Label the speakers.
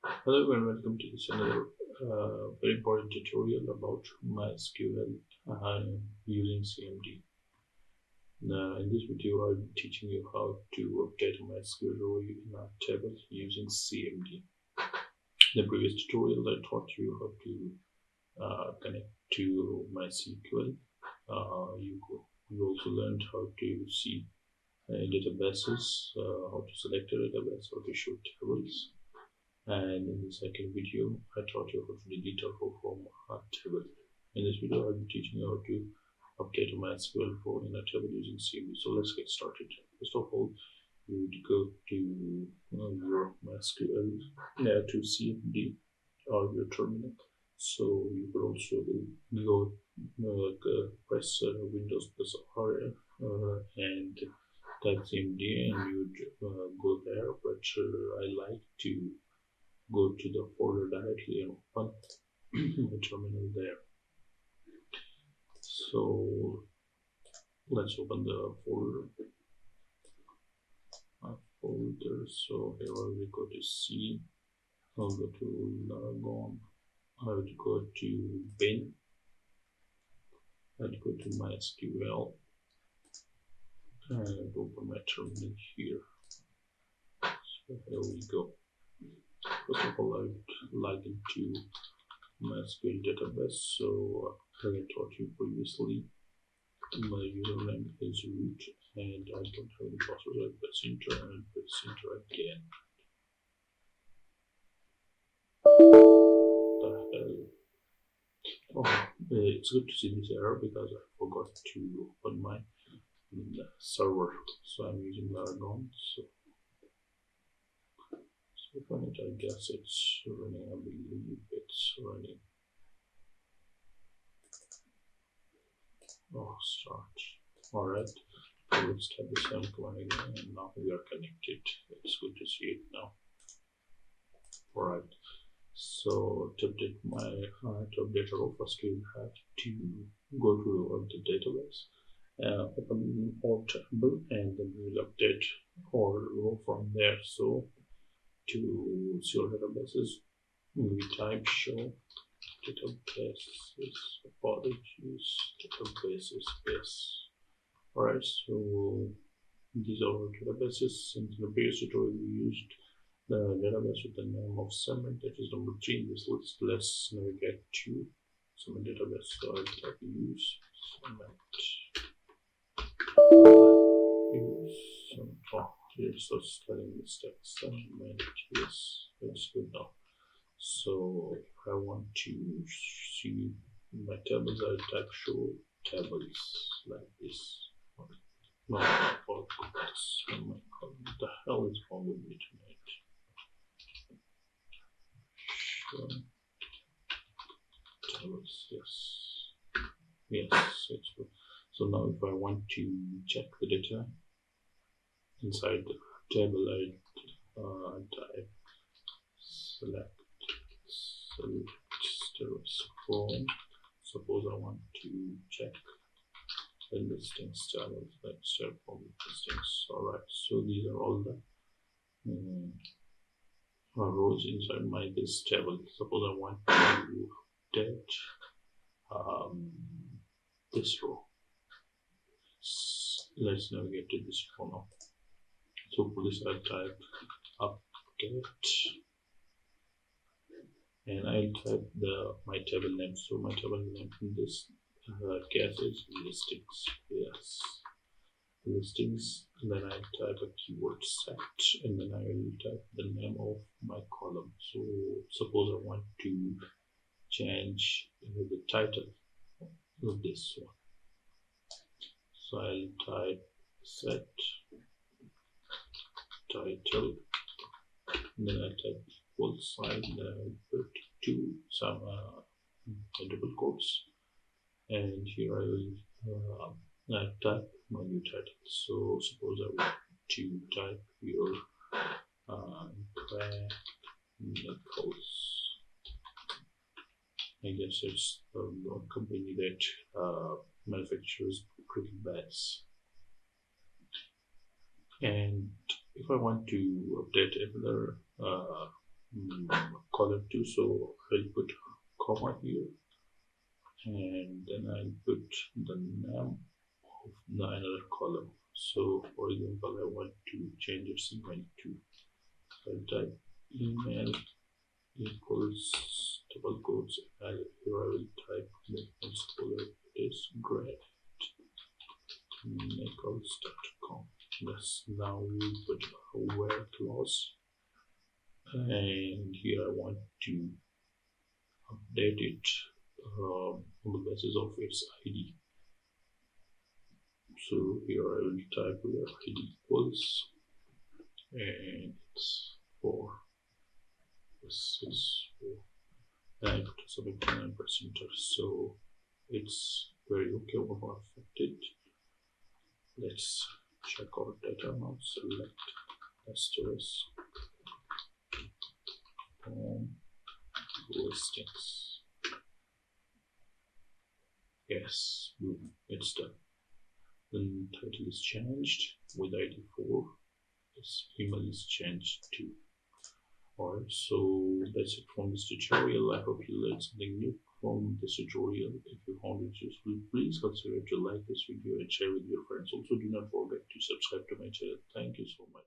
Speaker 1: Hello and welcome to this another very important tutorial about MySQL using CMD. Now, in this video, I'll be teaching you how to update a MySQL row in a table using CMD. In the previous tutorial, I taught you how to connect to MySQL. You also learned how to see databases, how to select a database, how to show tables. And in the second video, I taught you how to delete a row from a table. In this video, I'll be teaching you how to update a MySQL row in a table using CMD. So let's get started. First of all, you need to go to your MySQL to CMD or your terminal. So you could also go press Windows plus R and type CMD, and you would go there. But I like to go to the folder directly and open the terminal there. So let's open the folder. So here I will go to C. I'll go to Laragon. I will go to bin. I'll go to MySQL and open my terminal here. So here we go. First of all, I would log into MySQL database. So as I taught you previously, my username is root and I don't have any password. I press enter and press enter again. The hell? Oh, it's good to see this error because I forgot to open my server. So I'm using Laragon. So open it. I guess it's running. I believe it's running. Oh, start. Alright, so let's type the same command again, and now we are connected. It's good to see it now. Alright, so to update a row, first we have to go to the database, open our table, and then we will update our row from there. So to see our databases, we type show databases, apologies, databases, yes. Alright, so these are our databases. In the previous tutorial, we used the database with the name of Summit, that is number 3 in this list. Let's navigate to Summit database. So I'll type use Summit. Oh, here's the spelling mistake. Summit, yes, that's good now. So if I want to see my tables, I'll type show tables like this. No, what the hell is wrong with me tonight? Show tables, yes, it's good. So now if I want to check the data inside the table, I type select from. Suppose I want to check the listings tables. Let's start from listings. Alright, so these are all the rows inside my this table. Suppose I want to update this row. Let's navigate to this row now. So for this I'll type update and I'll type my table name. So my table name in this case is listings. Yes, listings. And then I type a keyword set, and then I will type the name of my column. So suppose I want to change the title of this one. So I'll type set title, and then I type equal sign, then I will put some double quotes, and here I will type my new title. So suppose I want to type here Nichols. I guess it's a company that manufactures cricket bats. And if I want to update another column 2, so I'll put comma here, and then I'll put the name of the another column. So for example, I want to change its email to, I'll type email equals double quotes, and here I will type the controller is great nichols.com. Yes, now we put a where clause, and here I want to update it on the basis of its ID. So here I will type where ID equals, and it's 4. This is 4. And I put 79%. So it's very okay or perfected. Let's check our data now. Select asterisk listings. Yes, boom, it's done. Then title is changed with ID 4. This email is changed to. Alright, so that's it from this tutorial. I hope you learned something new from this tutorial. If you found it useful, please consider to like this video and share with your friends. Also, do not forget to subscribe to my channel. Thank you so much.